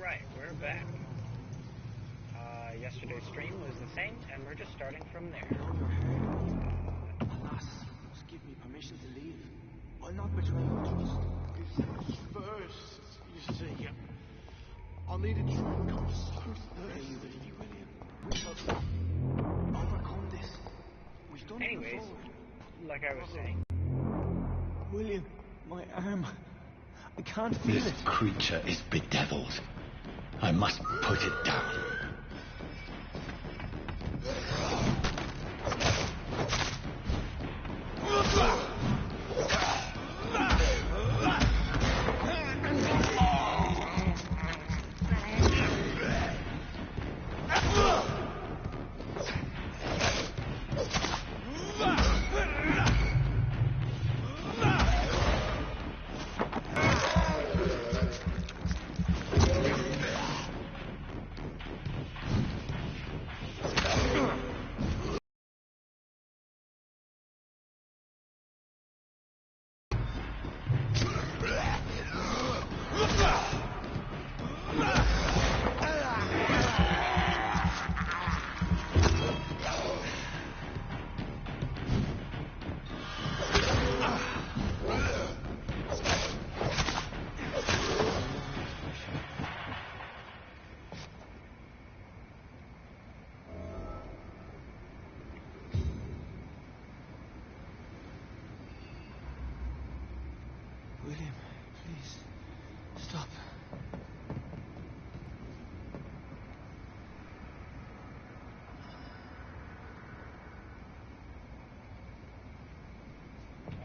Alright, we're back. Yesterday's stream was the same, and we're just starting from there. Alas, must give me permission to leave. I'll not betray my trust. First, you see, I'll need a drink. I'm so thirsty, William. We shall overcome this. We've done it before. Like I was saying. William, my arm. I can't feel it. This creature is bedeviled. I must put it down. William, please, stop.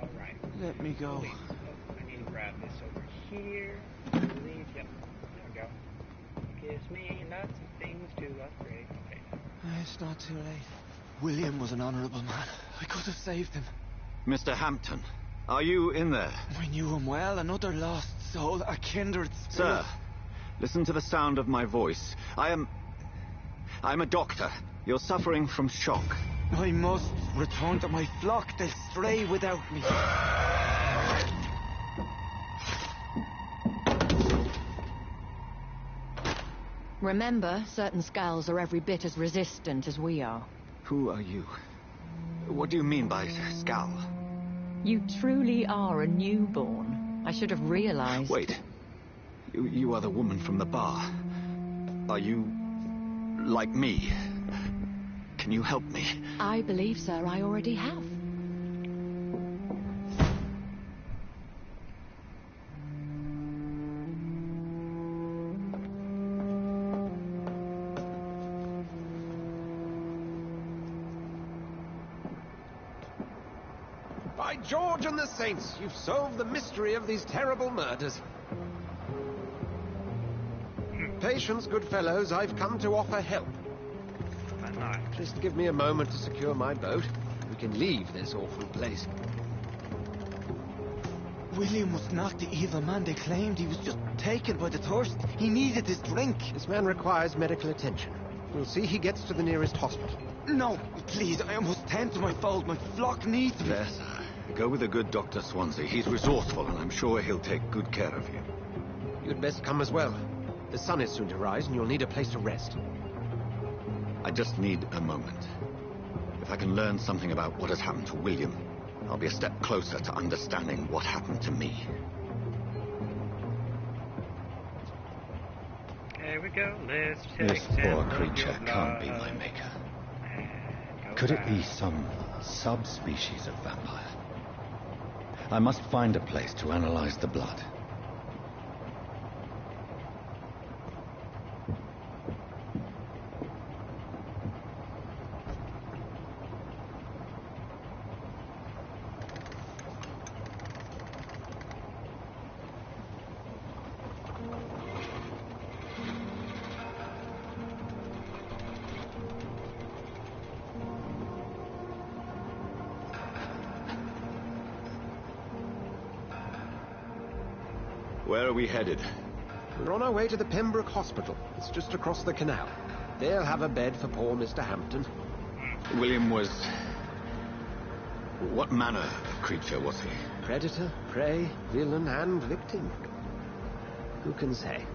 Alright. Let me go. Oh, I need to grab this over here. I believe, yep. There we go. Gives me lots of things to upgrade. Okay. It's not too late. William was an honorable man. I could have saved him. Mr. Hampton, are you in there? I knew him well, another lost soul, a kindred spirit. Sir, listen to the sound of my voice. I'm a doctor. You're suffering from shock. I must return to my flock. They'll stray without me. Remember, certain skulls are every bit as resistant as we are. Who are you? What do you mean by skull? You truly are a newborn. I should have realized. Wait. You are the woman from the bar. Are you like me? Can you help me? I believe, sir, I already have. By George and the Saints, you've solved the mystery of these terrible murders. Patience, good fellows, I've come to offer help. Just give me a moment to secure my boat. We can leave this awful place. William was not the evil man they claimed. He was just taken by the thirst. He needed his drink. This man requires medical attention. We'll see he gets to the nearest hospital. No, please, I must tend to my fold. My flock needs me. Yes, sir. Go with the good Dr. Swansea. He's resourceful, and I'm sure he'll take good care of you. You'd best come as well. The sun is soon to rise, and you'll need a place to rest. I just need a moment. If I can learn something about what has happened to William, I'll be a step closer to understanding what happened to me. There we go. Let's This poor creature can't be my maker. Could it be some subspecies of vampire? I must find a place to analyze the blood. Where are we headed? We're on our way to the Pembroke Hospital. It's just across the canal. They'll have a bed for poor Mr. Hampton. William was... What manner of creature was he? Predator, prey, villain, and victim. Who can say?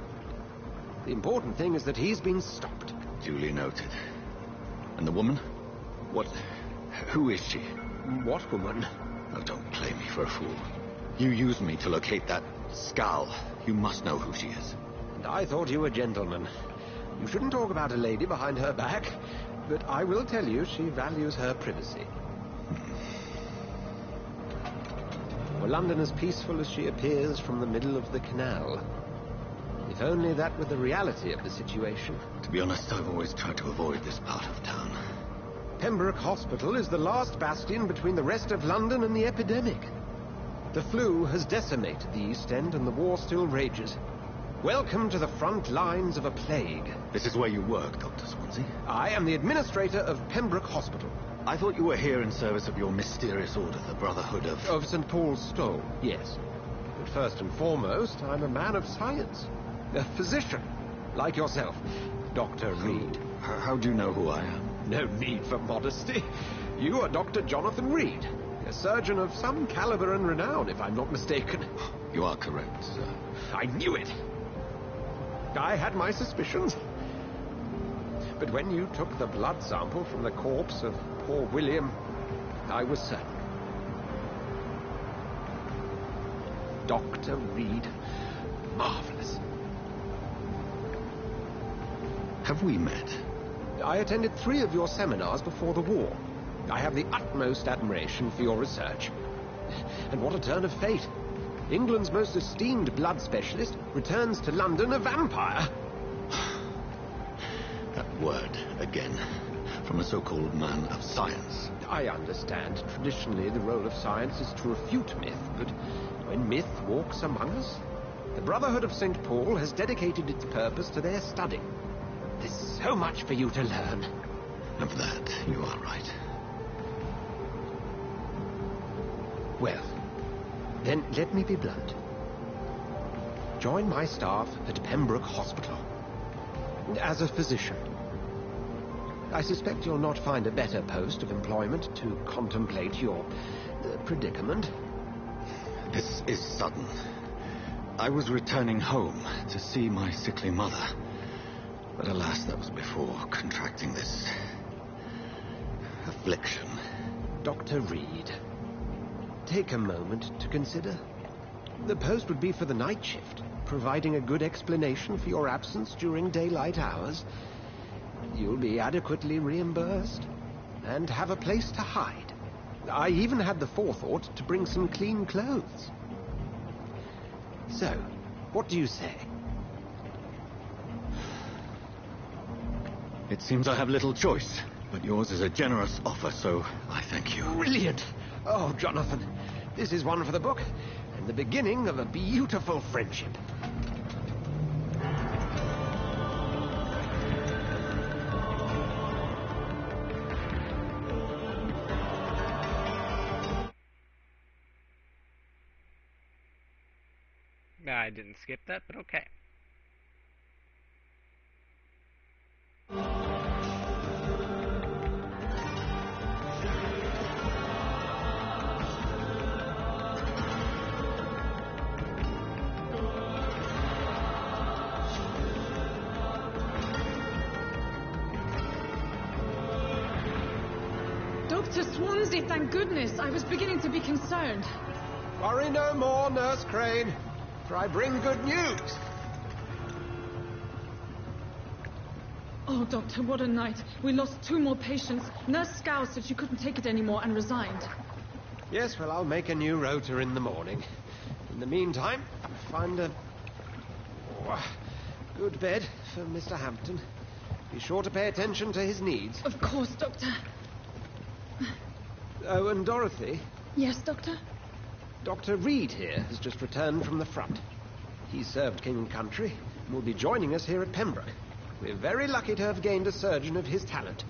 The important thing is that he's been stopped. Duly noted. And the woman? What... who is she? What woman? Oh, don't play me for a fool. You used me to locate that skull. You must know who she is. And I thought you a gentleman. You shouldn't talk about a lady behind her back, but I will tell you she values her privacy. Were London as peaceful as she appears from the middle of the canal? If only that were the reality of the situation. To be honest, I've always tried to avoid this part of town. Pembroke Hospital is the last bastion between the rest of London and the epidemic. The flu has decimated the East End and the war still rages. Welcome to the front lines of a plague. This is where you work, Dr. Swansea? I am the administrator of Pembroke Hospital. I thought you were here in service of your mysterious order, the Brotherhood of... Of St. Paul's Stole, yes. But first and foremost, I'm a man of science. A physician, like yourself, Dr. Reed. How do you know who I am? No need for modesty. You are Dr. Jonathan Reed, a surgeon of some caliber and renown, if I'm not mistaken. You are correct, sir. I knew it. I had my suspicions. But when you took the blood sample from the corpse of poor William, I was certain. Dr. Reed. Marvelous. Have we met? I attended 3 of your seminars before the war. I have the utmost admiration for your research. And what a turn of fate. England's most esteemed blood specialist returns to London a vampire. That word, again, from a so-called man of science. I understand. Traditionally, the role of science is to refute myth, but when myth walks among us, the Brotherhood of St. Paul has dedicated its purpose to their study. There's so much for you to learn. Of that, you are right. Well, then let me be blunt. Join my staff at Pembroke Hospital. As a physician. I suspect you'll not find a better post of employment to contemplate your predicament. This is sudden. I was returning home to see my sickly mother. But alas, that was before contracting this... affliction. Dr. Reed, take a moment to consider. The post would be for the night shift, providing a good explanation for your absence during daylight hours. You'll be adequately reimbursed, and have a place to hide. I even had the forethought to bring some clean clothes. So, what do you say? It seems I have little choice, but yours is a generous offer, so I thank you. Brilliant! Oh, Jonathan, this is one for the book, and the beginning of a beautiful friendship. I didn't skip that, but okay. Dr. Swansea, thank goodness. I was beginning to be concerned. Worry no more, Nurse Crane, for I bring good news. Oh, Doctor, what a night. We lost 2 more patients. Nurse Scow said she couldn't take it anymore and resigned. Yes, well, I'll make a new rota in the morning. In the meantime, find a good bed for Mr. Hampton. Be sure to pay attention to his needs. Of course, Doctor. Oh, and Dorothy, Yes, Doctor? Dr. Reed here has just returned from the front. He served King and Country and will be joining us here at Pembroke. We're very lucky to have gained a surgeon of his talent,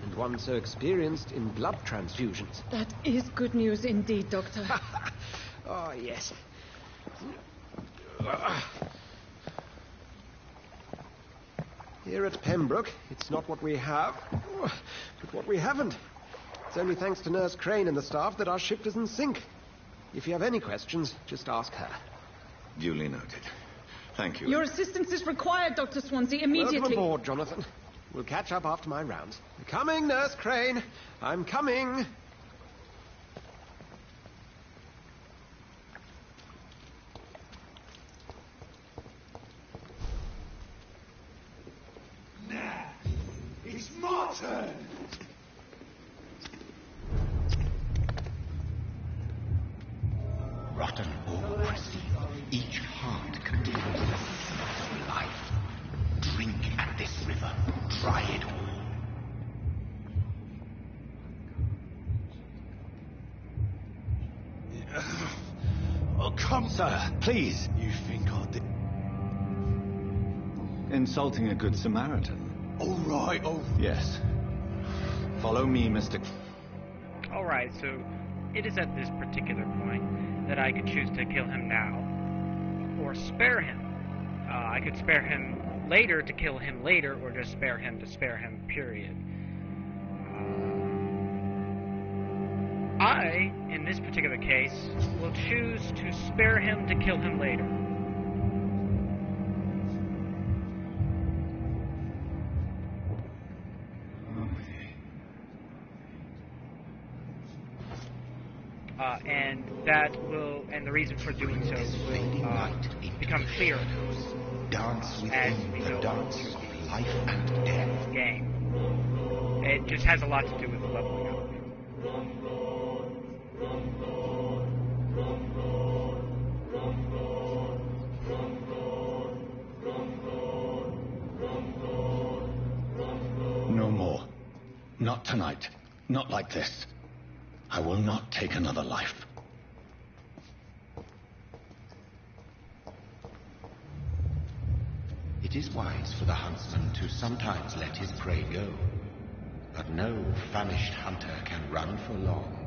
and one so experienced in blood transfusions. That is good news indeed, Doctor. Oh, yes. Here at Pembroke, it's not what we have, but what we haven't. It's only thanks to Nurse Crane and the staff that our ship doesn't sink. If you have any questions, just ask her. Duly noted. Thank you. Your assistance is required, Dr. Swansea, immediately. Welcome aboard, Jonathan. We'll catch up after my rounds. Coming, Nurse Crane. I'm coming. It's my turn! Rotten or pristine, each heart contains the seeds of life. Drink at this river, try it all. Oh, come, Sir, please. You think I did? Insulting a good Samaritan. All right, Yes. Follow me, Mr. Alright, so it is at this particular point that I could choose to kill him now, or spare him. I could spare him later to kill him later, or just spare him to spare him, period. I, in this particular case, will choose to spare him to kill him later. And the reason for doing so will become clear Dance with as him, we the go dance through of life and death. the game. It just has a lot to do with leveling up. No more. Not tonight. Not like this. I will not take another life. It is wise for the huntsman to sometimes let his prey go, but no famished hunter can run for long.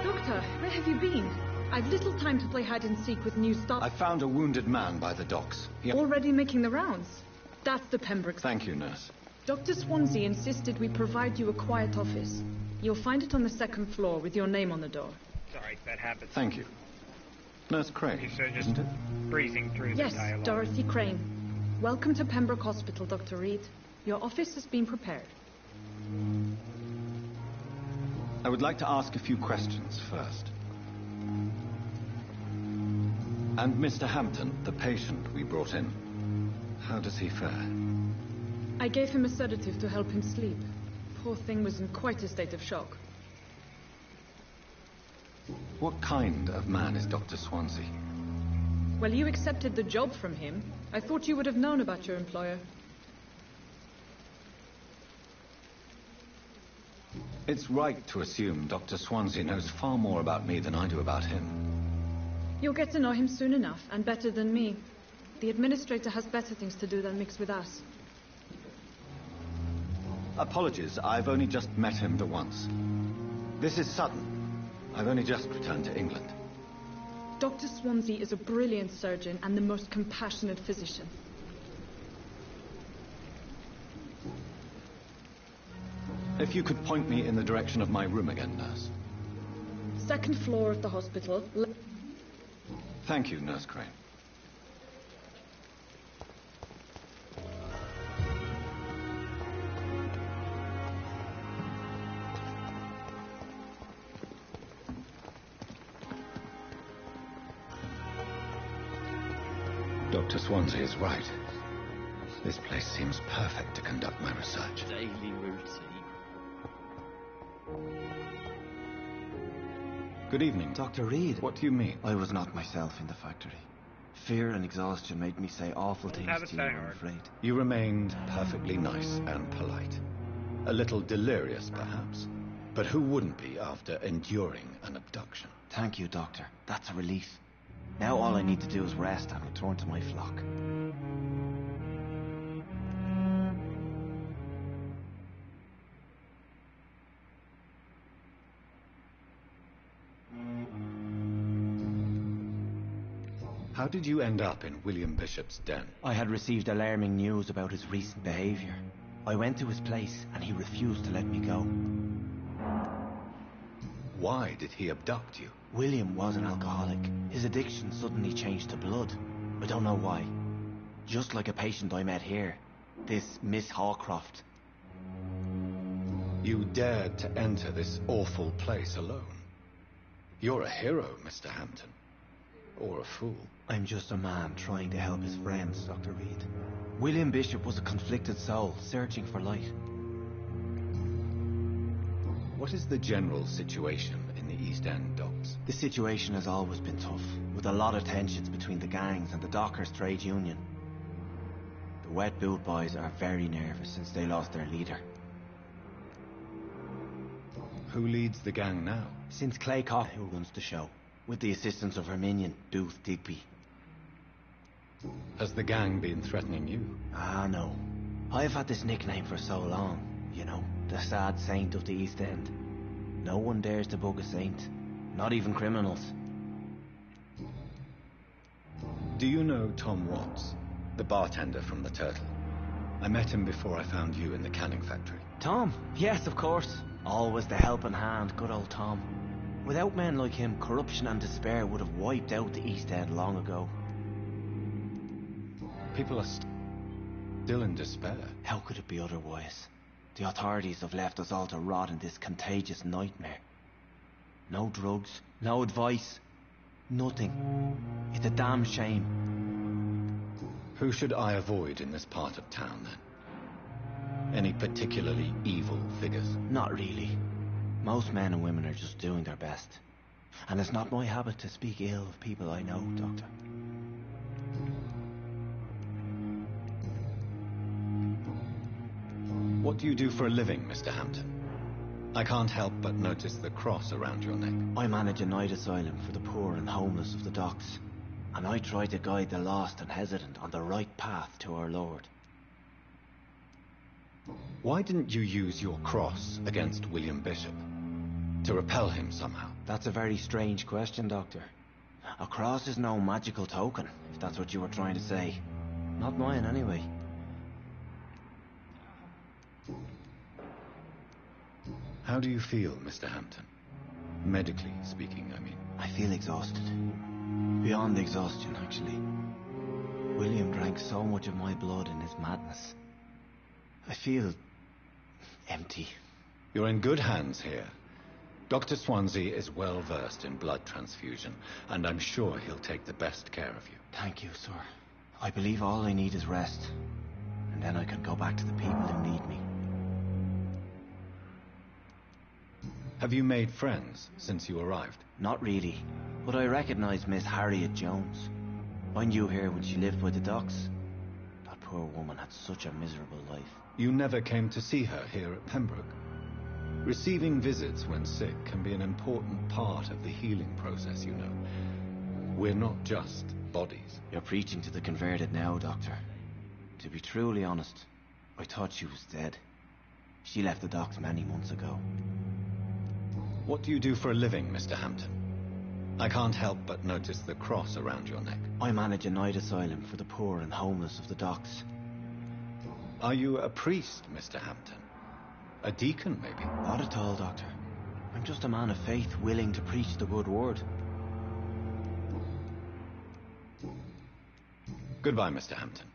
Doctor, where have you been? I've little time to play hide and seek with new staff. I found a wounded man by the docks. Already making the rounds. That's the Pembroke. Thank you, nurse. Dr. Swansea insisted we provide you a quiet office. You'll find it on the second floor with your name on the door. Sorry, that happens. Thank you. Nurse Crane, So just isn't it? breezing through Yes, the dialogue. Dorothy Crane. Welcome to Pembroke Hospital, Dr. Reed. Your office has been prepared. I would like to ask a few questions first. And Mr. Hampton, the patient we brought in, how does he fare? I gave him a sedative to help him sleep. Poor thing was in quite a state of shock. What kind of man is Dr. Swansea? Well, you accepted the job from him. I thought you would have known about your employer. It's right to assume Dr. Swansea knows far more about me than I do about him. You'll get to know him soon enough, and better than me. The administrator has better things to do than mix with us. Apologies, I've only just met him the once. This is sudden. I've only just returned to England. Dr. Swansea is a brilliant surgeon and the most compassionate physician. If you could point me in the direction of my room again, nurse. Second floor of the hospital. Thank you, Nurse Crane. Dr. Swansea is right. This place seems perfect to conduct my research. Daily routine. Good evening. Dr. Reed. What do you mean? I was not myself in the factory. Fear and exhaustion made me say awful things Have it to you, say I'm hard. afraid. You remained perfectly nice and polite. A little delirious, perhaps. But who wouldn't be after enduring an abduction? Thank you, Doctor. That's a relief. Now all I need to do is rest and return to my flock. How did you end up in William Bishop's den? I had received alarming news about his recent behavior. I went to his place and he refused to let me go. Why did he abduct you? William was an alcoholic. His addiction suddenly changed to blood. I don't know why. Just like a patient I met here. This Miss Hawcroft. You dared to enter this awful place alone. You're a hero, Mr. Hampton. Or a fool. I'm just a man trying to help his friends, Dr. Reed. William Bishop was a conflicted soul, searching for light. What is the general situation in the East End docks? The situation has always been tough, with a lot of tensions between the gangs and the Dockers' trade union. The Wet Boot boys are very nervous since they lost their leader. Who leads the gang now? Since Clay Cock, who runs the show, with the assistance of her minion, Booth Digby. Has the gang been threatening you? Ah, no. I've had this nickname for so long, you know, the sad saint of the East End. No one dares to bug a saint, not even criminals. Do you know Tom Watts, the bartender from the Turtle? I met him before I found you in the canning factory. Tom? Yes, of course. Always the helping hand, good old Tom. Without men like him, corruption and despair would have wiped out the East End long ago. People are still in despair. How could it be otherwise? The authorities have left us all to rot in this contagious nightmare. No drugs, no advice, nothing. It's a damn shame. Who should I avoid in this part of town, then? Any particularly evil figures? Not really. Most men and women are just doing their best. And it's not my habit to speak ill of people I know, Doctor. What do you do for a living, Mr. Hampton? I can't help but notice the cross around your neck. I manage a night asylum for the poor and homeless of the docks. And I try to guide the lost and hesitant on the right path to our Lord. Why didn't you use your cross against William Bishop? To repel him somehow? That's a very strange question, Doctor. A cross is no magical token, if that's what you were trying to say. Not mine, anyway. How do you feel, Mr. Hampton? Medically speaking, I mean. I feel exhausted. Beyond exhaustion, actually. William drank so much of my blood in his madness. I feel empty. You're in good hands here. Dr. Swansea is well versed in blood transfusion, and I'm sure he'll take the best care of you. Thank you, sir. I believe all I need is rest, and then I can go back to the people who need me. Have you made friends since you arrived? Not really, but I recognize Miss Harriet Jones. I knew her when she lived by the docks. That poor woman had such a miserable life. You never came to see her here at Pembroke? Receiving visits when sick can be an important part of the healing process, you know. We're not just bodies. You're preaching to the converted now, Doctor. To be truly honest, I thought she was dead. She left the docks many months ago. What do you do for a living, Mr. Hampton? I can't help but notice the cross around your neck. I manage a night asylum for the poor and homeless of the docks. Are you a priest, Mr. Hampton? A deacon, maybe? Not at all, Doctor. I'm just a man of faith willing to preach the good word. Goodbye, Mr. Hampton.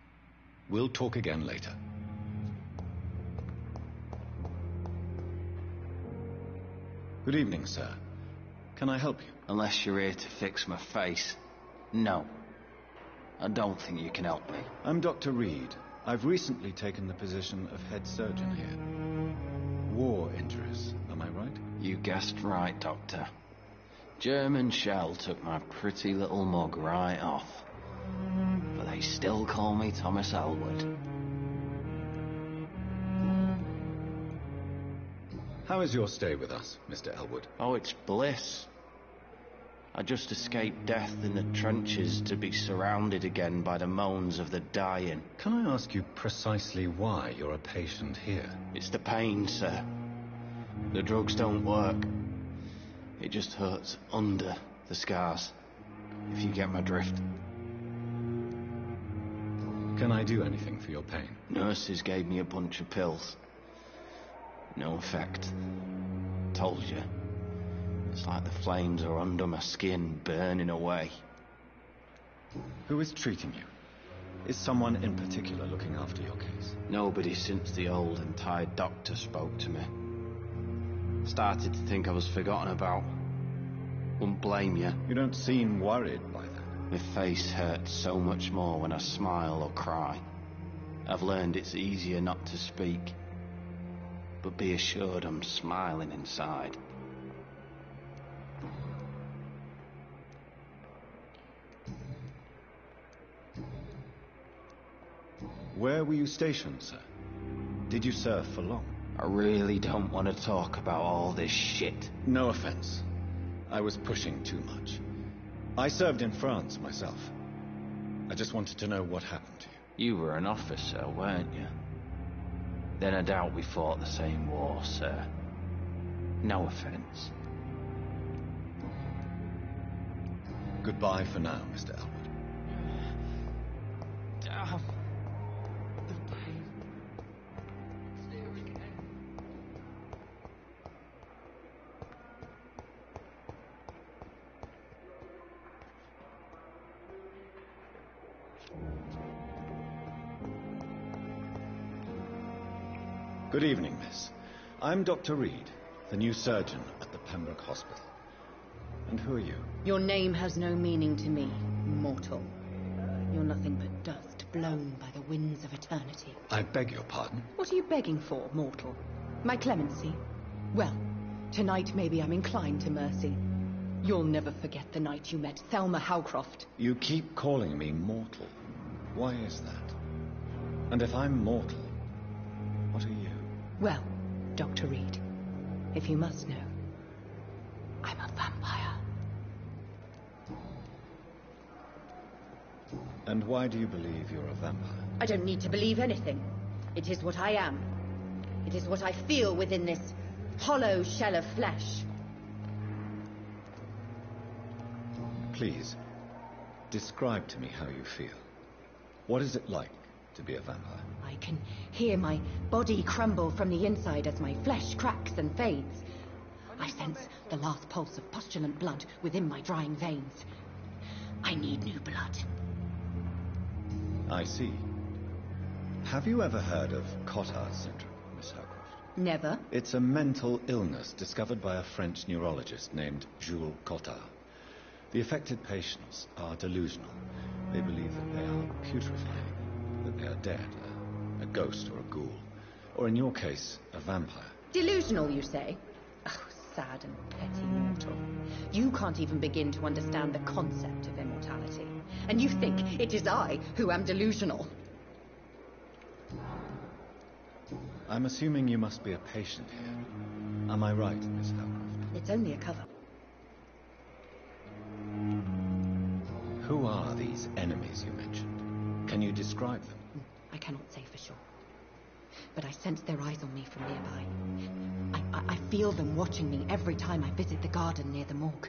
We'll talk again later. Good evening, sir. Can I help you? Unless you're here to fix my face. No. I don't think you can help me. I'm Dr. Reed. I've recently taken the position of head surgeon here. War injuries, am I right? You guessed right, Doctor. German shell took my pretty little mug right off. But they still call me Thomas Elwood. How is your stay with us, Mr. Elwood? Oh, it's bliss. I just escaped death in the trenches to be surrounded again by the moans of the dying. Can I ask you precisely why you're a patient here? It's the pain, sir. The drugs don't work. It just hurts under the scars, if you get my drift. Can I do anything for your pain? Nurses gave me a bunch of pills. No effect. Told you. It's like the flames are under my skin, burning away. Who is treating you? Is someone in particular looking after your case? Nobody since the old and tired doctor spoke to me. Started to think I was forgotten about. Wouldn't blame you. You don't seem worried by that. My face hurts so much more when I smile or cry. I've learned it's easier not to speak. But be assured I'm smiling inside. Where were you stationed, sir? Did you serve for long? I really don't want to talk about all this shit. No offense. I was pushing too much. I served in France myself. I just wanted to know what happened to you. You were an officer, weren't you? Then I doubt we fought the same war, sir. No offense. Goodbye for now, Mr. Elwood. Damn. Good evening, miss. I'm Dr. Reed, the new surgeon at the Pembroke Hospital. And who are you? Your name has no meaning to me, mortal. You're nothing but dust blown by the winds of eternity. I beg your pardon? What are you begging for, mortal? My clemency? Well, tonight maybe I'm inclined to mercy. You'll never forget the night you met Thelma Howcroft. You keep calling me mortal. Why is that? And if I'm mortal, what are you? Well, Dr. Reed, if you must know, I'm a vampire. And why do you believe you're a vampire? I don't need to believe anything. It is what I am. It is what I feel within this hollow shell of flesh. Please, describe to me how you feel. What is it like to be a vampire? I can hear my body crumble from the inside as my flesh cracks and fades. I sense the last pulse of postulant blood within my drying veins. I need new blood. I see. Have you ever heard of Cotard syndrome, Miss Howcroft? Never. It's a mental illness discovered by a French neurologist named Jules Cotard. The affected patients are delusional. They believe that they are putrefying, that they are dead, a ghost or a ghoul, or in your case, a vampire. Delusional, you say? Oh, sad and petty mortal. You can't even begin to understand the concept of immortality. And you think it is I who am delusional. I'm assuming you must be a patient here. Am I right, Miss Howcroft? It's only a cover. Who are these enemies you mentioned? Can you describe them? I cannot say for sure. But I sense their eyes on me from nearby. I feel them watching me every time I visit the garden near the morgue.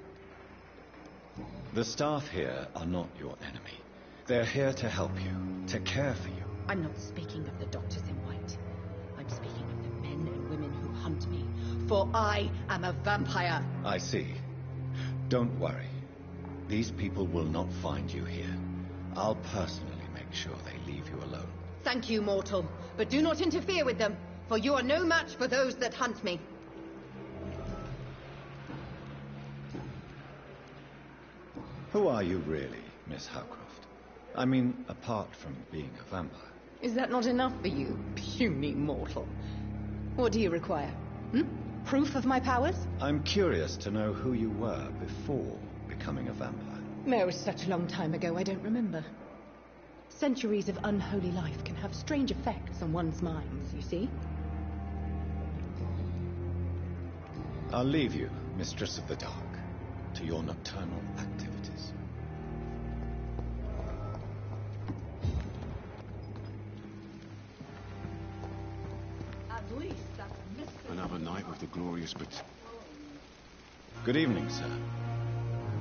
The staff here are not your enemy. They're here to help you, to care for you. I'm not speaking of the doctors in white. I'm speaking of the men and women who hunt me. For I am a vampire. I see. Don't worry. These people will not find you here. I'll personally make sure they leave you alone. Thank you, mortal. But do not interfere with them, for you are no match for those that hunt me. Who are you really, Miss Howcroft? I mean, apart from being a vampire. Is that not enough for you, puny mortal? What do you require? Proof of my powers? I'm curious to know who you were before becoming a vampire. No, such a long time ago, I don't remember. Centuries of unholy life can have strange effects on one's minds, you see? I'll leave you, Mistress of the Dark, to your nocturnal activities. Another night with the glorious bits. Good evening, sir.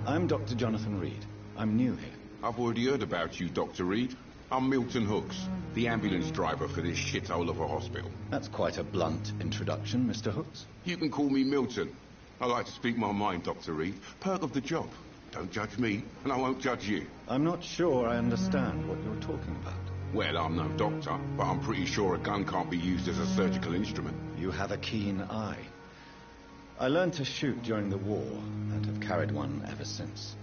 I'm Dr. Jonathan Reed. I'm new here. I've already heard about you, Dr. Reed. I'm Milton Hooks, the ambulance driver for this shithole of a hospital. That's quite a blunt introduction, Mr. Hooks. You can call me Milton. I like to speak my mind, Dr. Reed. Perk of the job. Don't judge me, and I won't judge you. I'm not sure I understand what you're talking about. Well, I'm no doctor, but I'm pretty sure a gun can't be used as a surgical instrument. You have a keen eye. I learned to shoot during the war, and have carried one ever since.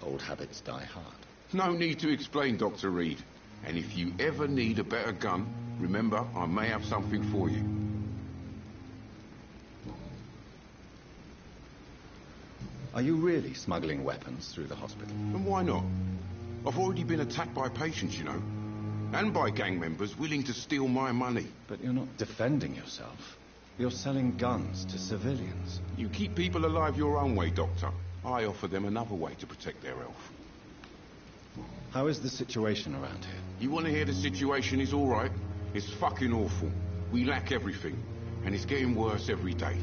Old habits die hard. No need to explain, Dr. Reed. And if you ever need a better gun, remember, I may have something for you. Are you really smuggling weapons through the hospital? And why not? I've already been attacked by patients, you know. And by gang members willing to steal my money. But you're not defending yourself. You're selling guns to civilians. You keep people alive your own way, Doctor. I offer them another way to protect their health. How is the situation around here? You want to hear the situation is all right? It's fucking awful. We lack everything. And it's getting worse every day.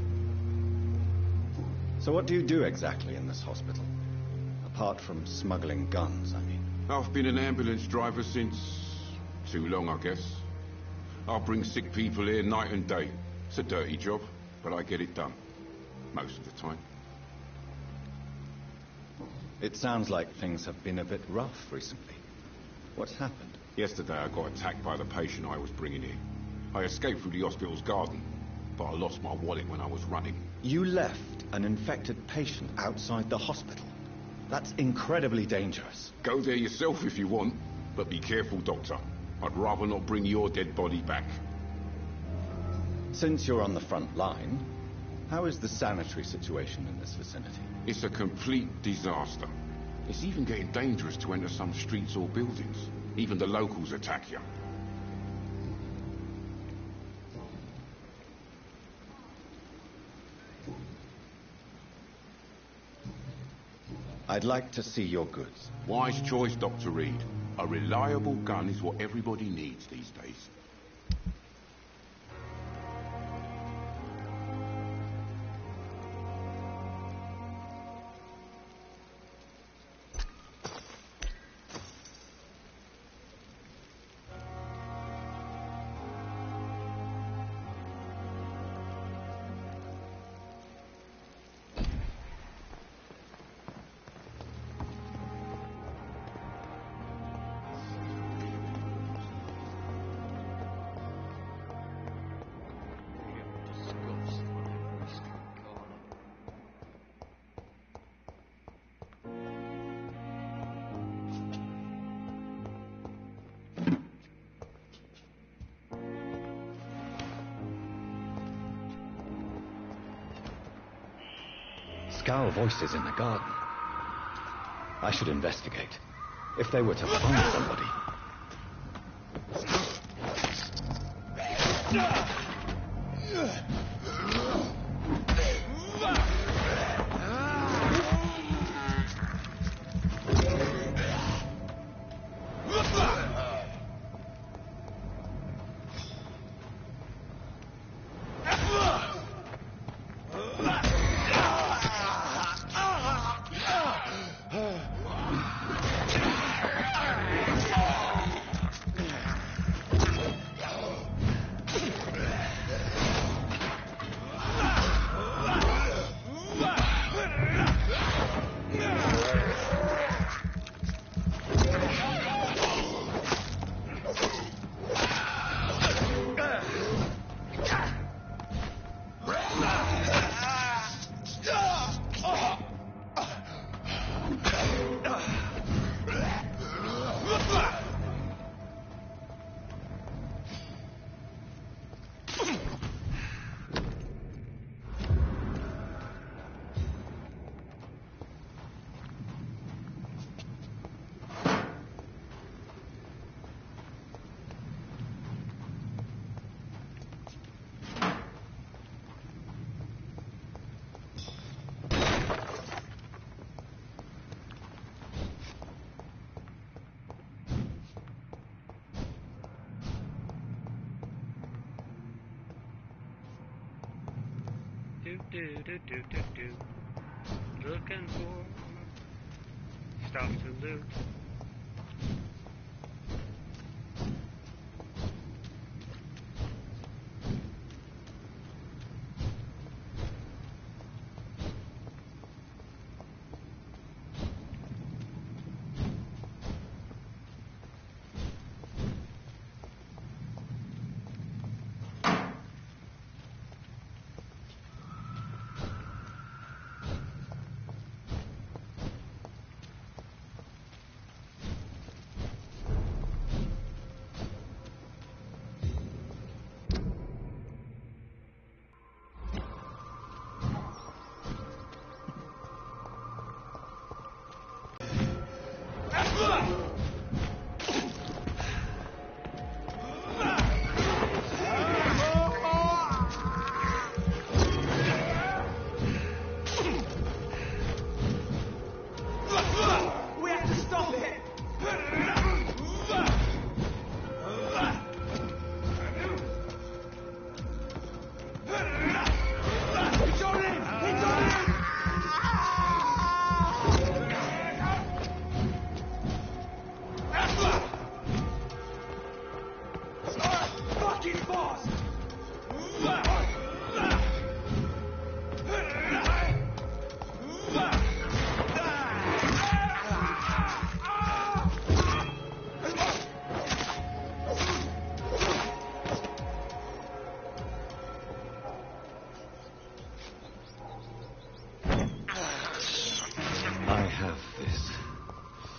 So what do you do exactly in this hospital? Apart from smuggling guns, I mean. I've been an ambulance driver since... too long, I guess. I bring sick people here night and day. It's a dirty job, but I get it done. Most of the time. It sounds like things have been a bit rough recently. What's happened? Yesterday I got attacked by the patient I was bringing here. I escaped through the hospital's garden, but I lost my wallet when I was running. You left an infected patient outside the hospital? That's incredibly dangerous. Go there yourself if you want, but be careful, Doctor. I'd rather not bring your dead body back. Since you're on the front line, how is the sanitary situation in this vicinity? It's a complete disaster. It's even getting dangerous to enter some streets or buildings. Even the locals attack you. I'd like to see your goods. Wise choice, Dr. Reed. A reliable gun is what everybody needs these days. Scowl voices in the garden. I should investigate. If they were to find somebody... Looking for stuff to loot.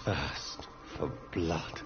thirst for blood.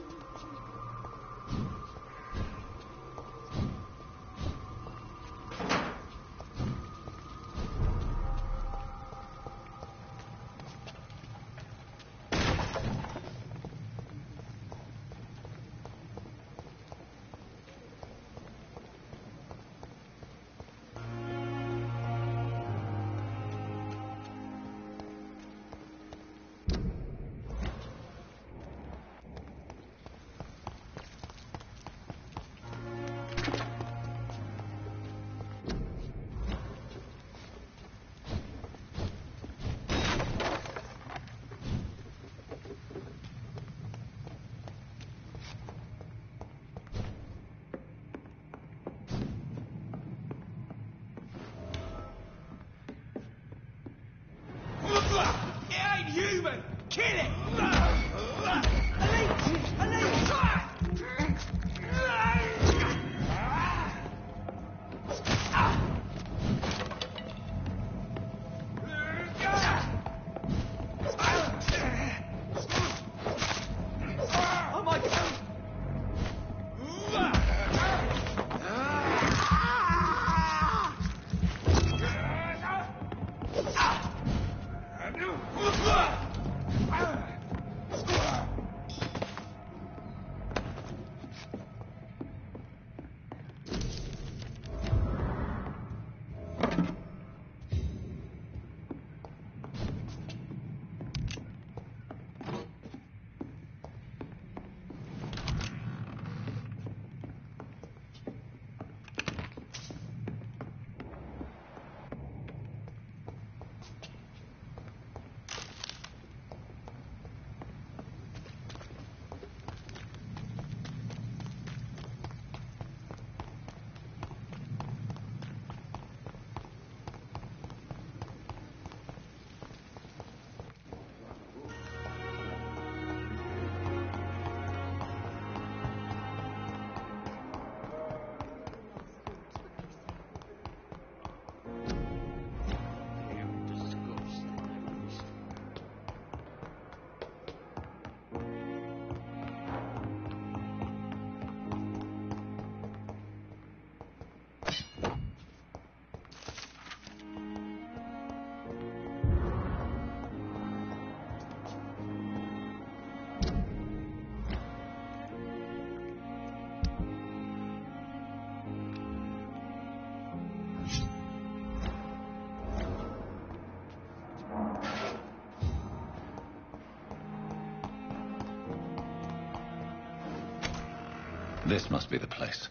This must be the place.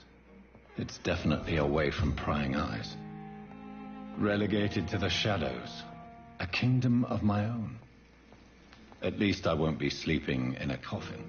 It's definitely away from prying eyes. Relegated to the shadows. A kingdom of my own. At least I won't be sleeping in a coffin.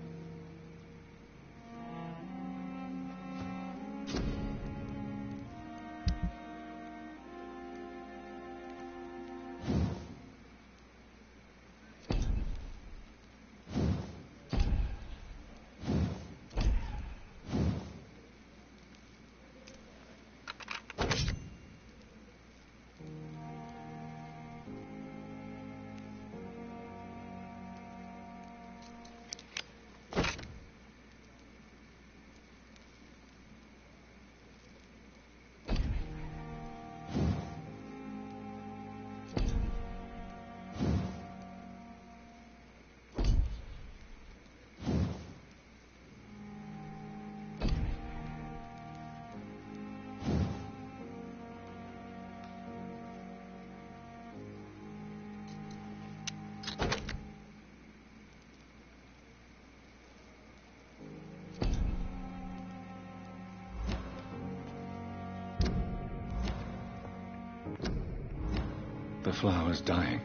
The flower's dying.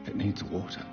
It needs water.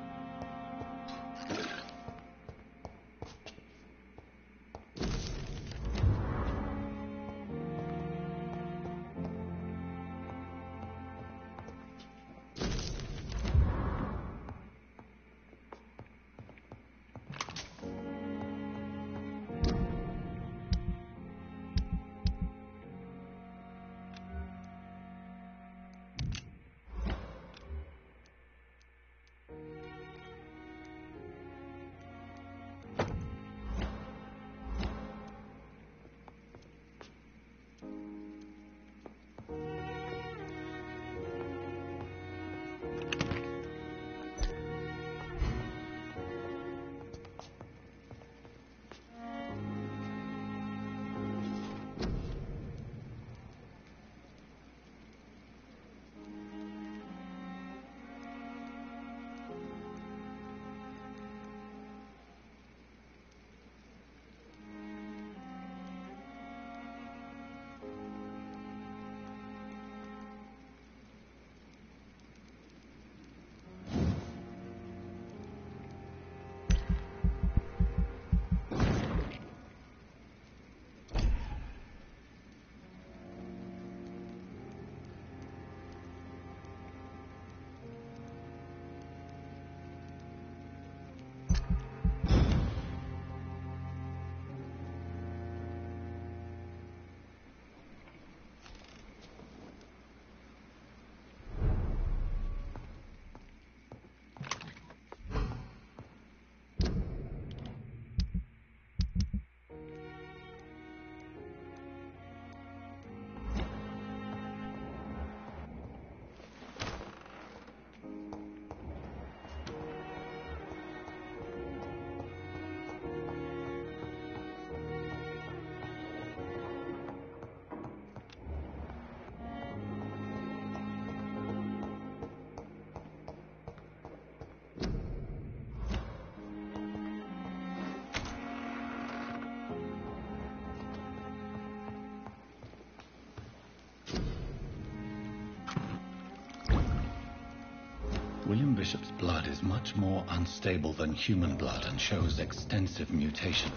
William Bishop's blood is much more unstable than human blood and shows extensive mutation.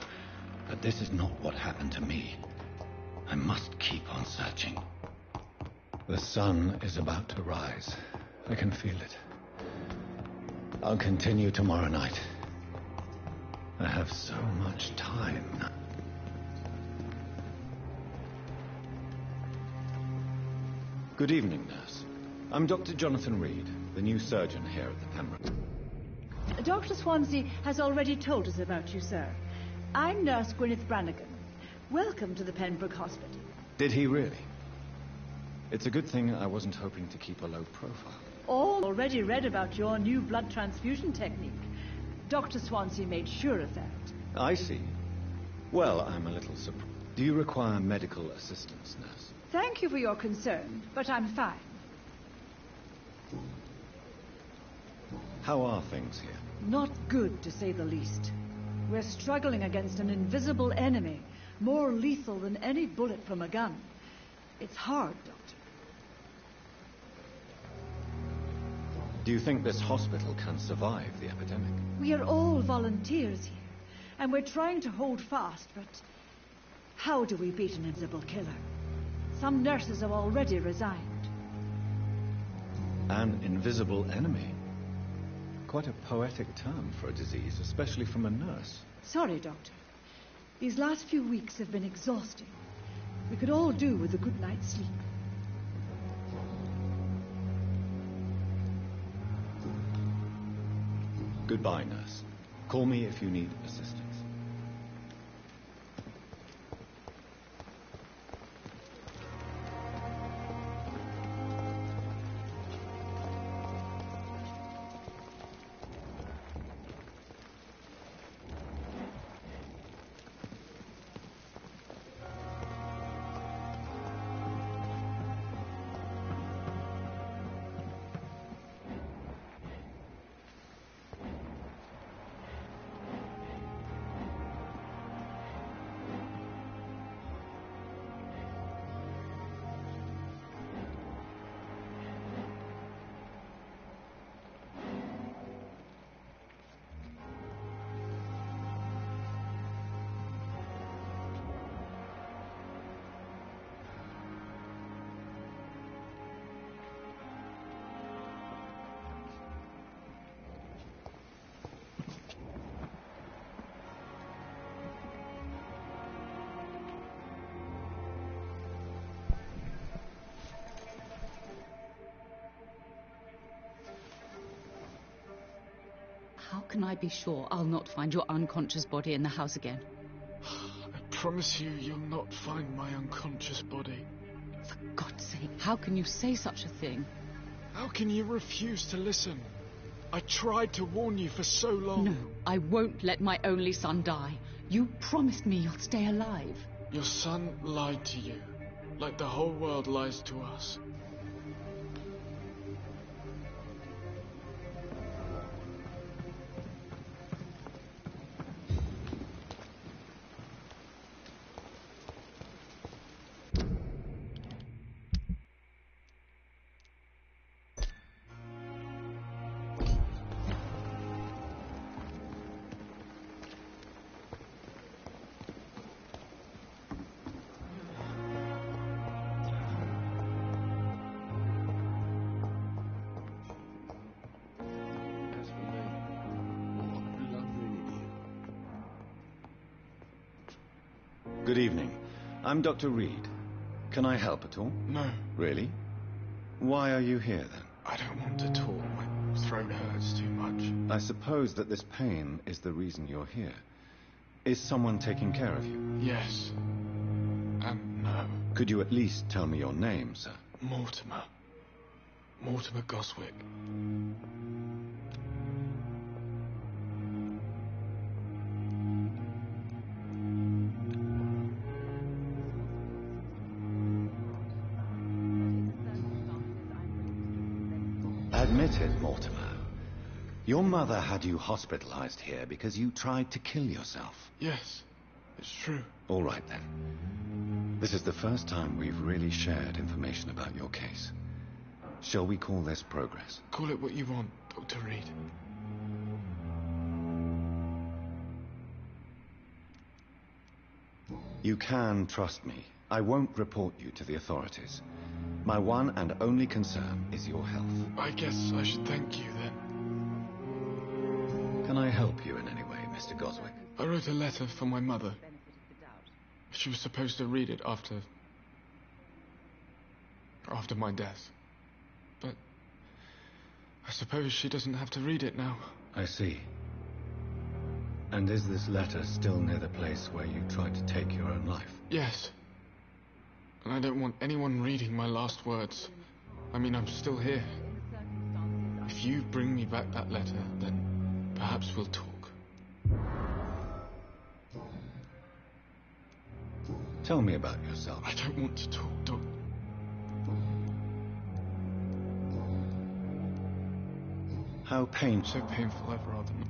But this is not what happened to me. I must keep on searching. The sun is about to rise. I can feel it. I'll continue tomorrow night. I have so much time now. Good evening, nurse. I'm Dr. Jonathan Reed, the new surgeon here at the Pembroke. Dr. Swansea has already told us about you, sir. I'm Nurse Gwyneth Brannigan. Welcome to the Pembroke Hospital. Did he really? It's a good thing I wasn't hoping to keep a low profile. All already read about your new blood transfusion technique. Dr. Swansea made sure of that. I see. Well, I'm a little surprised. Do you require medical assistance, nurse? Thank you for your concern, but I'm fine. How are things here? Not good, to say the least. We're struggling against an invisible enemy, more lethal than any bullet from a gun. It's hard, Doctor. Do you think this hospital can survive the epidemic? We are all volunteers here, and we're trying to hold fast, but how do we beat an invisible killer? Some nurses have already resigned. An invisible enemy? Quite a poetic term for a disease, especially from a nurse. Sorry, Doctor. These last few weeks have been exhausting. We could all do with a good night's sleep. Goodbye, nurse. Call me if you need assistance. How can I be sure I'll not find your unconscious body in the house again? I promise you, you'll not find my unconscious body. For God's sake, how can you say such a thing? How can you refuse to listen? I tried to warn you for so long. No, I won't let my only son die. You promised me you'll stay alive. Your son lied to you, like the whole world lies to us. Good evening. I'm Dr. Reed. Can I help at all? No. Really? Why are you here, then? I don't want to talk. My throat hurts too much. I suppose that this pain is the reason you're here. Is someone taking care of you? Yes. And no. Could you at least tell me your name, sir? Mortimer. Mortimer Goswick. Admit it, Mortimer. Your mother had you hospitalized here because you tried to kill yourself. Yes, it's true. All right, then. This is the first time we've really shared information about your case. Shall we call this progress? Call it what you want. Dr. Reed. You can trust me. I won't report you to the authorities. My one and only concern is your health. I guess I should thank you then. Can I help you in any way, Mr. Goswick? I wrote a letter for my mother. She was supposed to read it after my death. But I suppose she doesn't have to read it now. I see. And is this letter still near the place where you tried to take your own life? Yes. And I don't want anyone reading my last words. I mean, I'm still here. If you bring me back that letter, then perhaps we'll talk. Tell me about yourself. I don't want to talk, Doc. How painful. So painful, I'd rather not.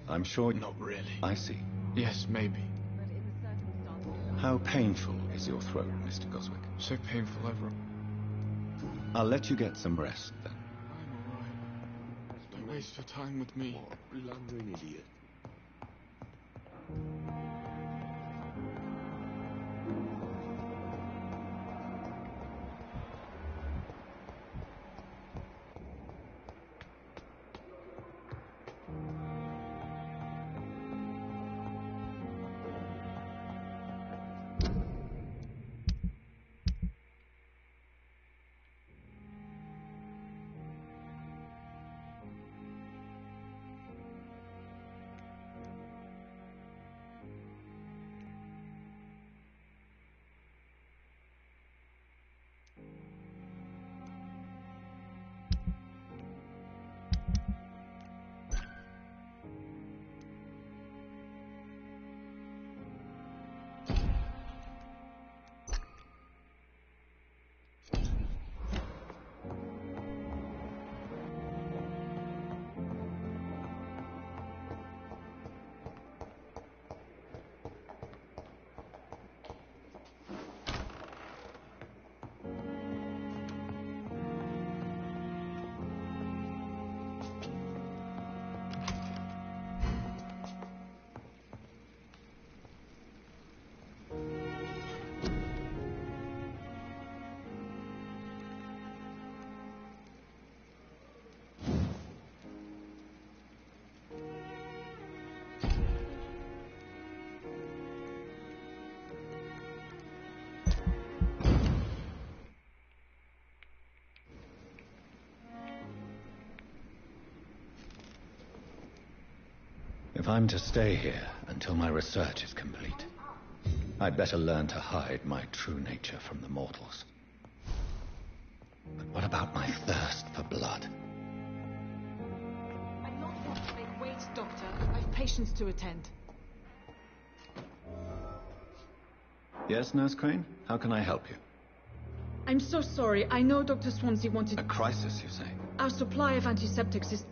I'm sure... Not really. I see. Yes, maybe. How painful is your throat, Mr. Goswick? So painful, I'd rather... I'll let you get some rest, then. I'm alright. Don't waste your time with me. What a blundering idiot. If I'm to stay here until my research is complete, I'd better learn to hide my true nature from the mortals. But what about my thirst for blood? I'm not going to make wait, Doctor. I've patients to attend. Yes, Nurse Crane? How can I help you? I'm so sorry. I know Dr. Swansea wanted... A crisis, you say? Our supply of antiseptics is...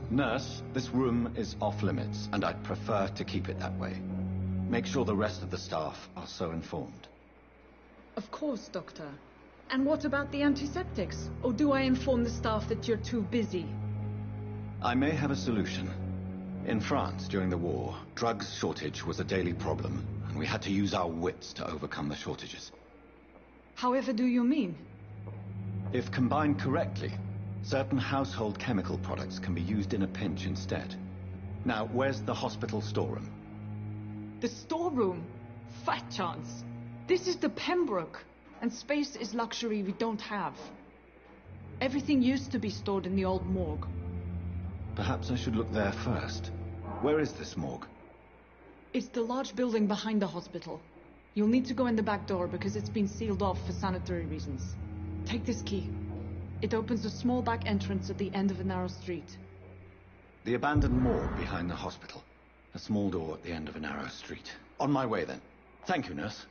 Nurse, this room is off limits, and I'd prefer to keep it that way. Make sure the rest of the staff are so informed. Of course, Doctor. And what about the antiseptics? Or do I inform the staff that you're too busy? I may have a solution. In France, during the war, drugs shortage was a daily problem, and we had to use our wits to overcome the shortages. However do you mean? If combined correctly, certain household chemical products can be used in a pinch instead. Now, where's the hospital storeroom? The storeroom? Fat chance. This is the Pembroke, and space is luxury we don't have. Everything used to be stored in the old morgue. Perhaps I should look there first. Where is this morgue? It's the large building behind the hospital. You'll need to go in the back door because it's been sealed off for sanitary reasons. Take this key. It opens a small back entrance at the end of a narrow street. The abandoned morgue behind the hospital. A small door at the end of a narrow street. On my way, then. Thank you, nurse.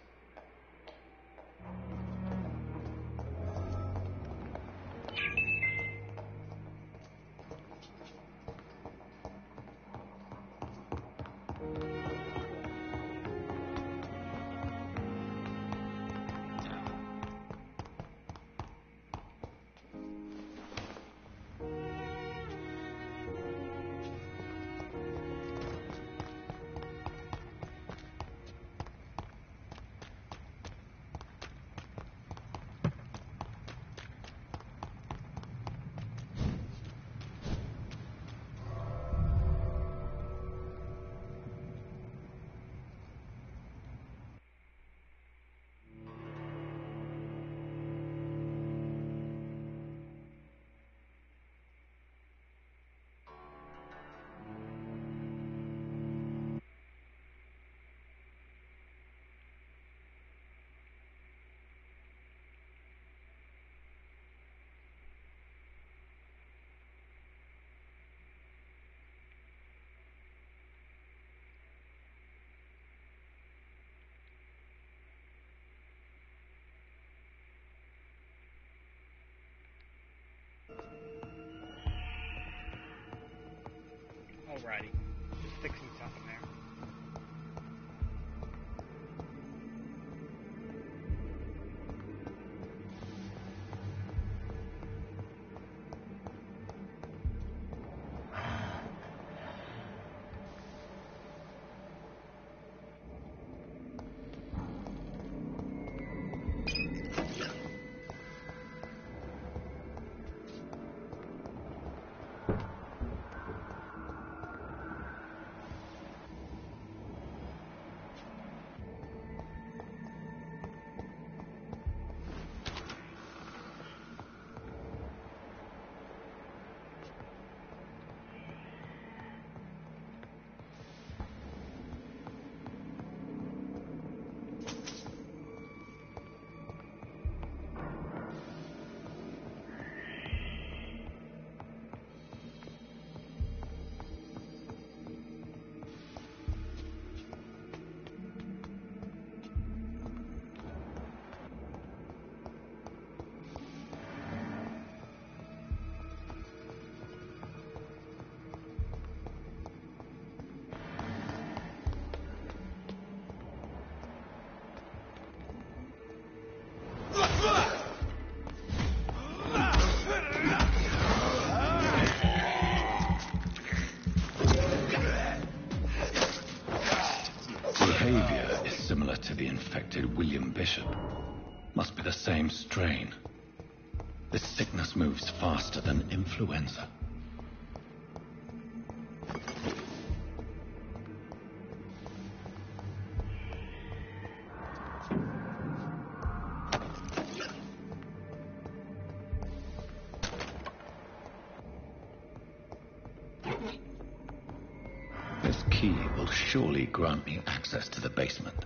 Bishop. Must be the same strain. This sickness moves faster than influenza. This key will surely grant me access to the basement.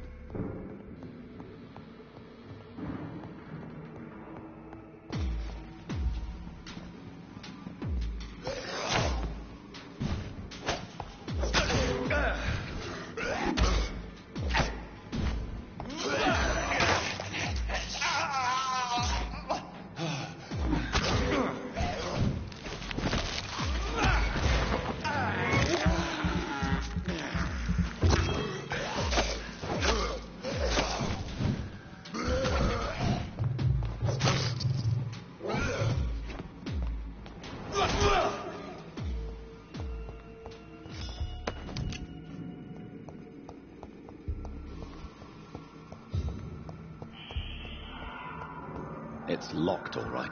It's locked, all right.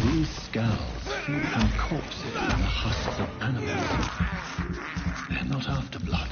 These skulls feed from corpses and the husks of animals. They're not after blood.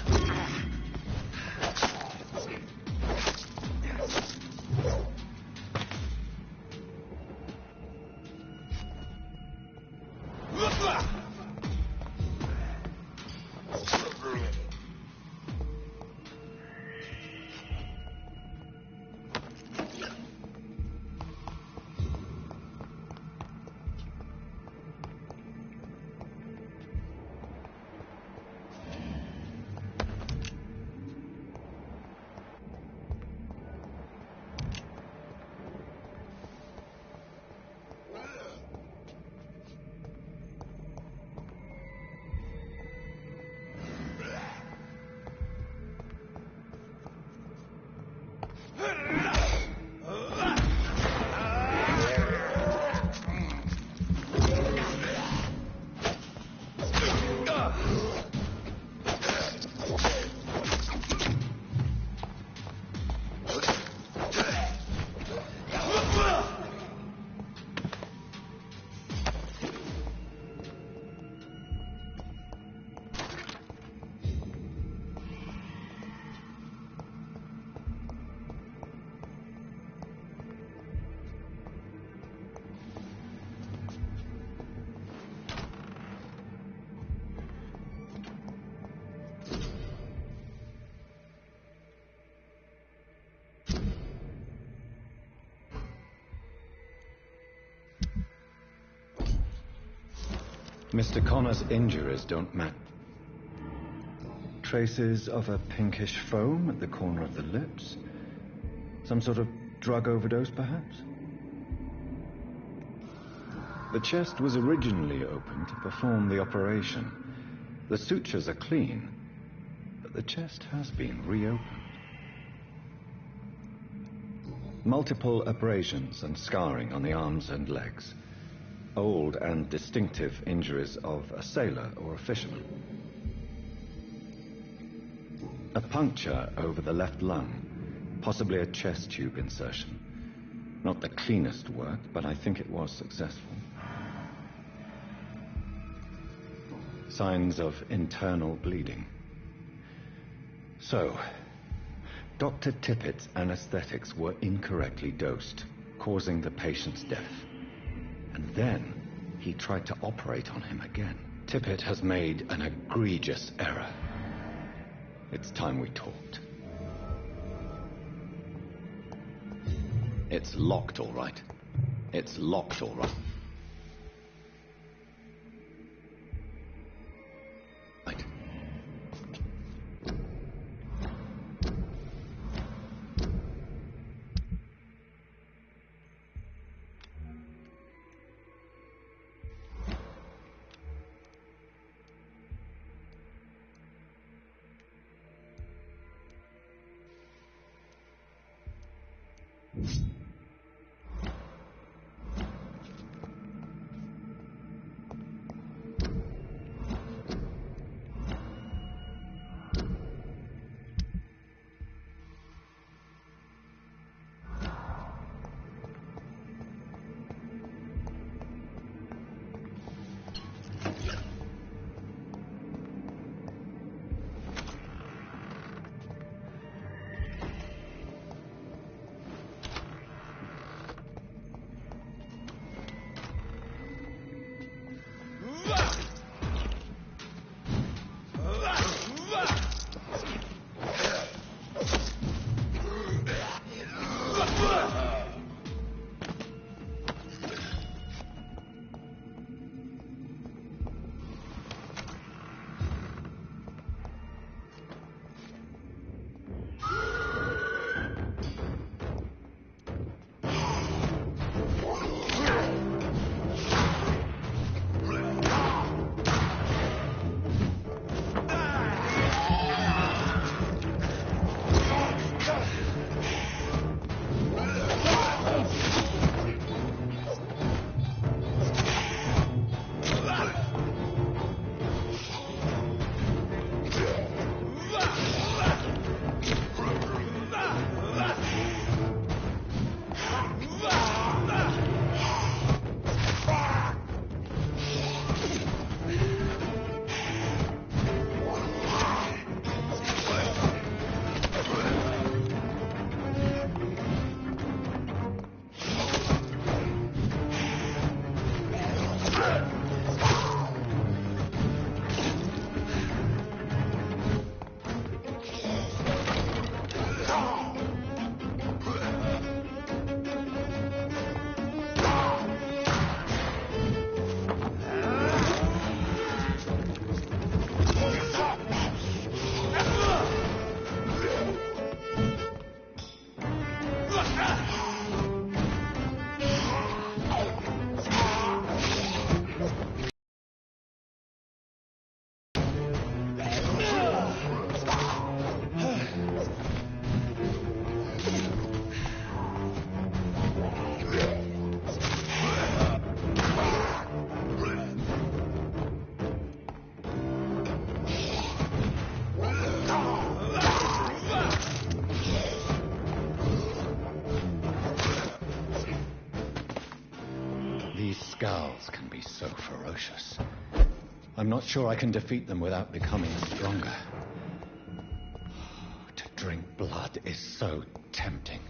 Mr. Connor's injuries don't match. Traces of a pinkish foam at the corner of the lips. Some sort of drug overdose, perhaps? The chest was originally open to perform the operation. The sutures are clean, but the chest has been reopened. Multiple abrasions and scarring on the arms and legs. Old and distinctive injuries of a sailor or a fisherman. A puncture over the left lung, possibly a chest tube insertion. Not the cleanest work, but I think it was successful. Signs of internal bleeding. So, Dr. Tippett's anesthetics were incorrectly dosed, causing the patient's death. And then he tried to operate on him again. Tippett has made an egregious error. It's time we talked. It's locked, all right. It's locked, all right. Right. Skulls can be so ferocious. I'm not sure I can defeat them without becoming stronger. To drink blood is so tempting.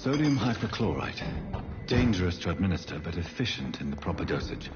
Sodium hypochlorite. Dangerous to administer, but efficient in the proper dosage.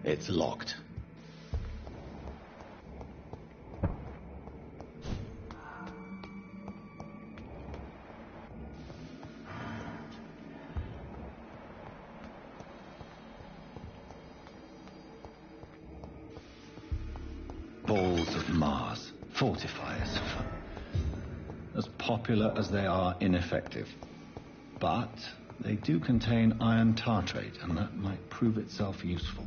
It's locked. Balls of Mars. Fortifiers. As popular as they are ineffective. But they do contain iron tartrate, and that might prove itself useful.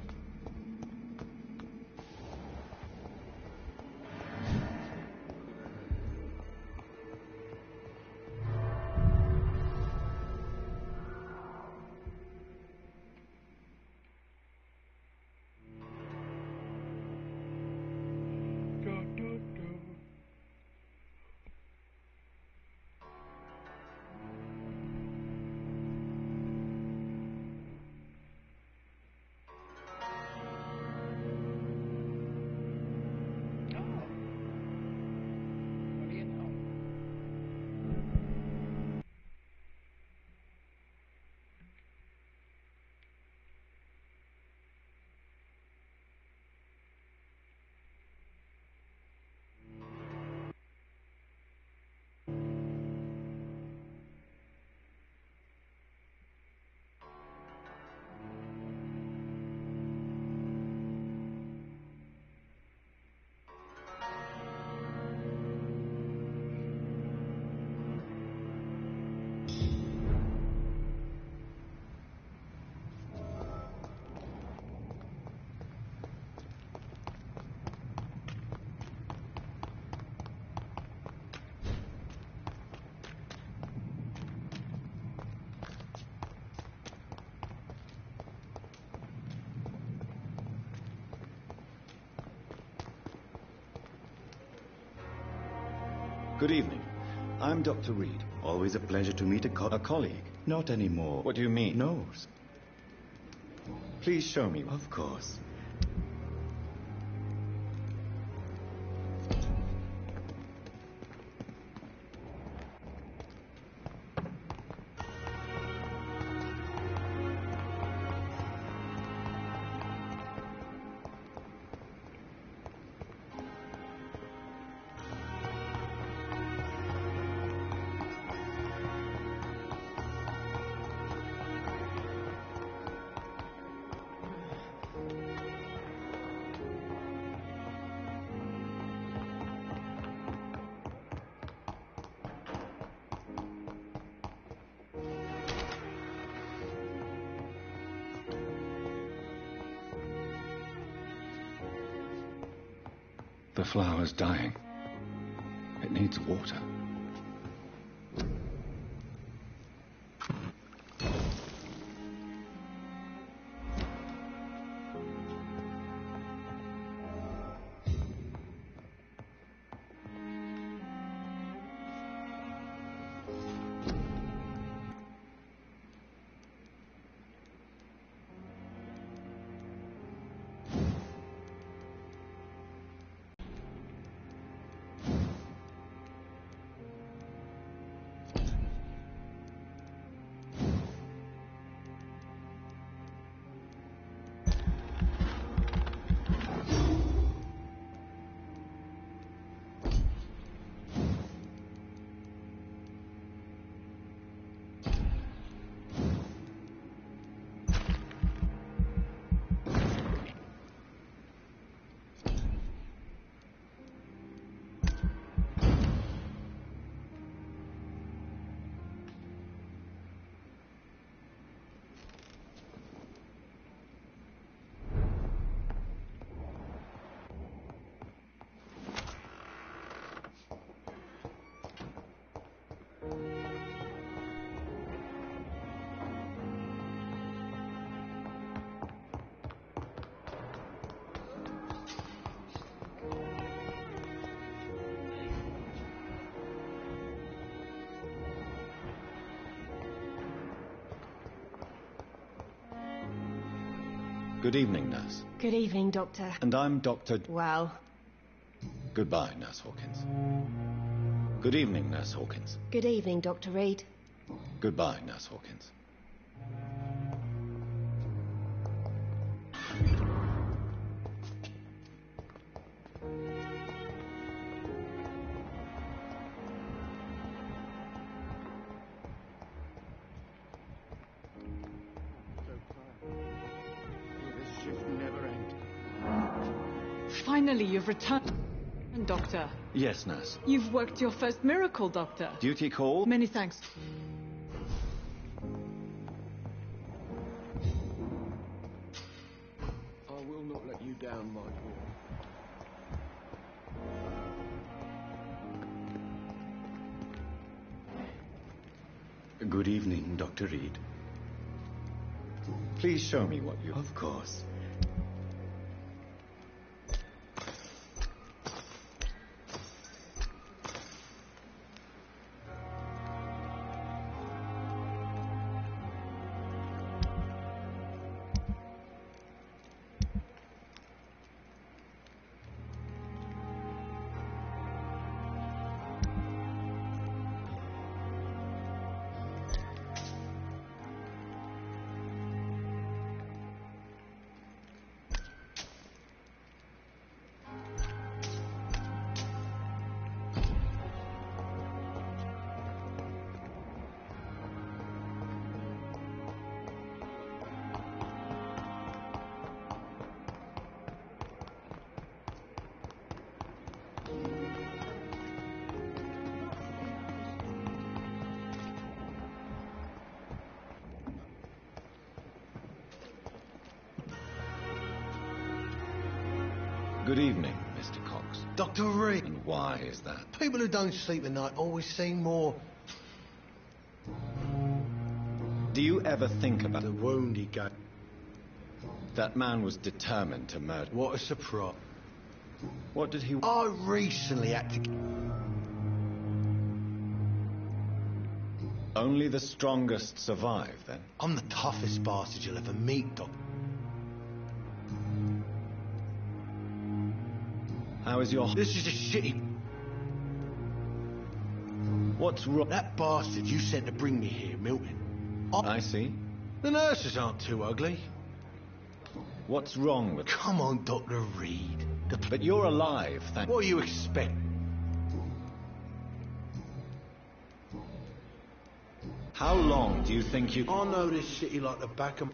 Good evening. I'm Dr. Reed. Always a pleasure to meet a colleague. Not anymore. What do you mean? Nose. Please show me. Of course. The flower's dying. It needs water. Good evening, nurse. Good evening, Doctor. And I'm Dr. Well. Goodbye, Nurse Hawkins. Good evening, Nurse Hawkins. Good evening, Dr. Reed. Goodbye, Nurse Hawkins. Finally, you've returned, Doctor. Yes, nurse. You've worked your first miracle, Doctor. Duty call? Many thanks. I will not let you down, my boy. Good evening, Dr. Reed. Please show me what you... Of course. Good evening, Mr. Cox. Dr. Reed. And why is that? People who don't sleep at night always seem more... Do you ever think about... The wound he got. That man was determined to murder... What a surprise. What did he... I recently had to... Only the strongest survive, then? I'm the toughest bastard you'll ever meet, Doc. How is your... This is a shitty... What's wrong? That bastard you sent to bring me here, Milton. I see. The nurses aren't too ugly. What's wrong with... Come on, Dr. Reed. But you're alive, thank... What do you expect? How long do you think you... I know this city like the back of...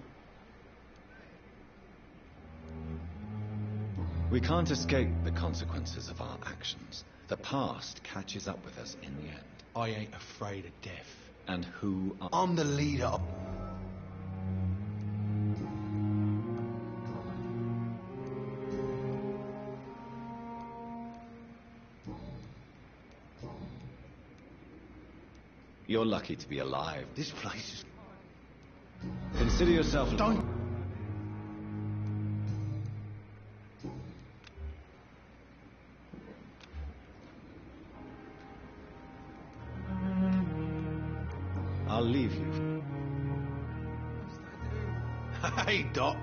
We can't escape the consequences of our actions. The past catches up with us in the end. I ain't afraid of death. And who are... I'm the leader of... You're lucky to be alive. This place is... Consider yourself... Don't... I'll leave you. Hey, Doc.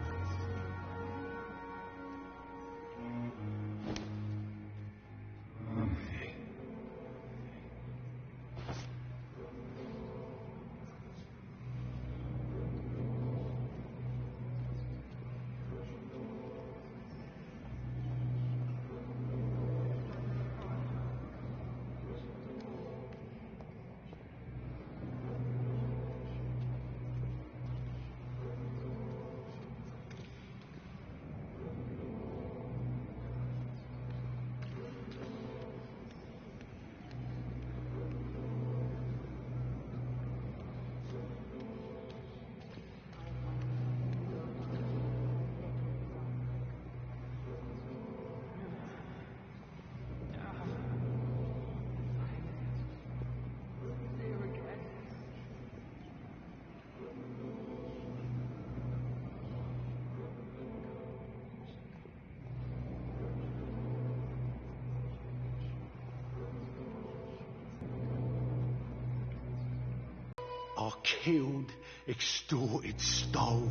I killed, extorted, stole.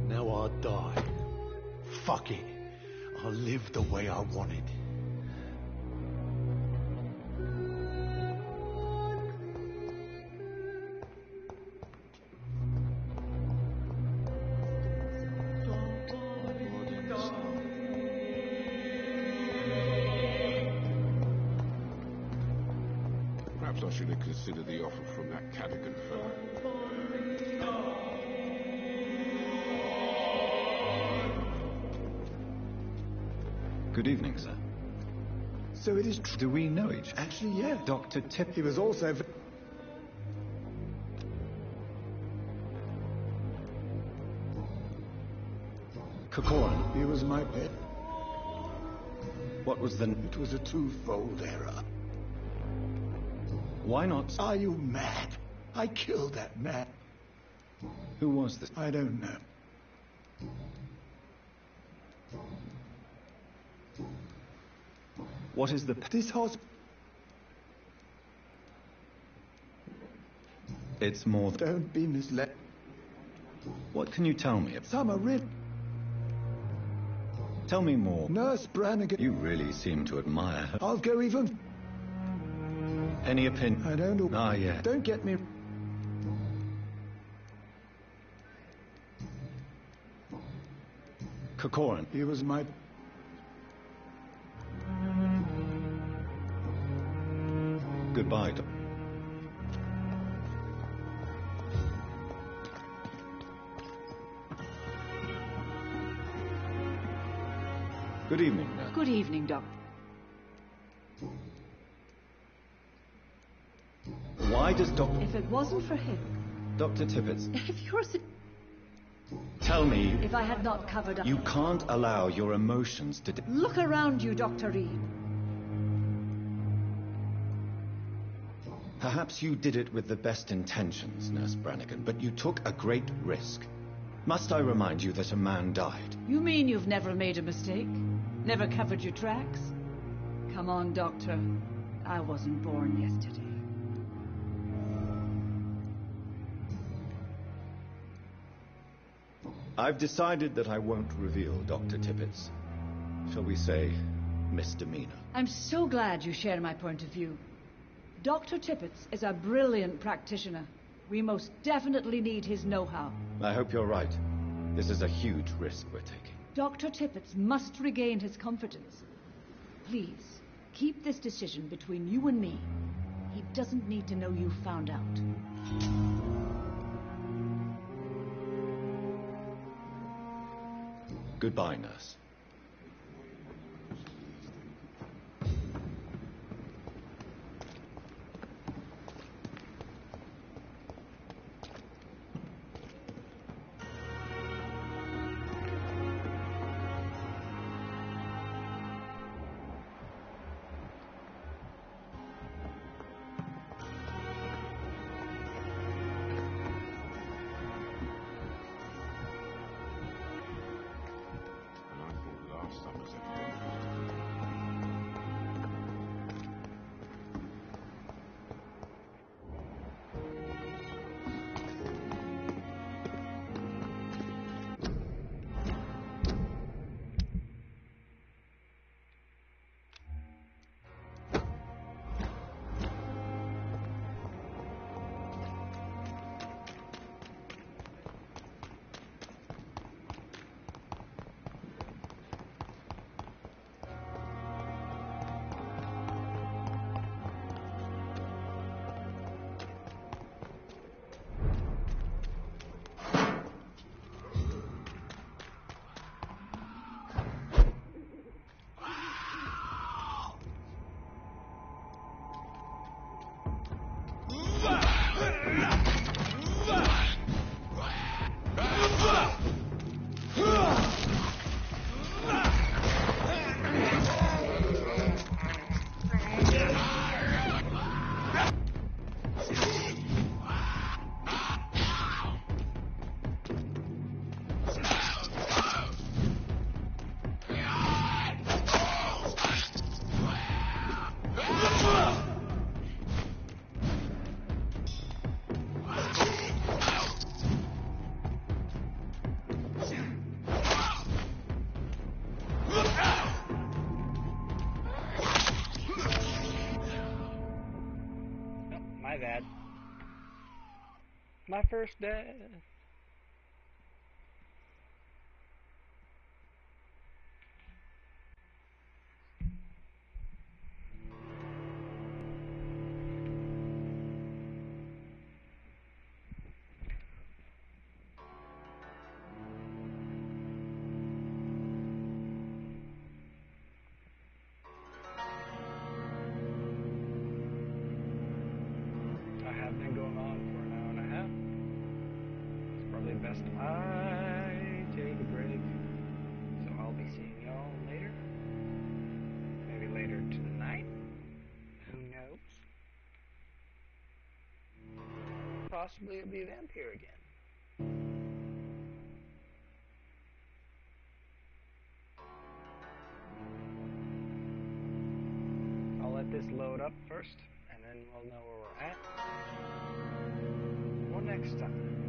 Now I die. Fuck it. I live the way I wanted. Perhaps I should have considered the offer from that Cadogan fellow. Good evening, sir. So it is true. Do we know each other? Actually, yeah. Dr. Tip. He was also... Kokoran. He was my pet. What was the... It was a twofold error. Why not... Are you mad? I killed that man. Who was this? I don't know. What is the... This hospital... It's more... Don't be misled. What can you tell me? Some are rid... Tell me more. Nurse Brannigan... You really seem to admire her. I'll go even... Any opinion? I don't know. Ah, yeah. Don't get me... Kokoran. He was my... Goodbye, Doc. Good evening, nurse. Good evening, Doctor. Why does Doctor... If it wasn't for him... Dr. Tippett, If you're... tell me... If I had not covered up... You can't allow your emotions to... Look around you, Dr. Reed. Perhaps you did it with the best intentions, Nurse Brannigan, but you took a great risk. Must I remind you that a man died? You mean you've never made a mistake? Never covered your tracks? Come on, Doctor. I wasn't born yesterday. I've decided that I won't reveal Dr. Tippett's, shall we say, misdemeanor. I'm so glad you share my point of view. Dr. Tippett is a brilliant practitioner. We most definitely need his know-how. I hope you're right. This is a huge risk we're taking. Dr. Tippett must regain his confidence. Please, keep this decision between you and me. He doesn't need to know you found out. Goodbye, nurse. My bad. My first death. been going on for an hour and a half. It's probably best I take a break. So I'll be seeing y'all later. Maybe later tonight. Who knows? Possibly it'll be Vampyr again. I'll let this load up first, and then we'll know where we're at. Or next time.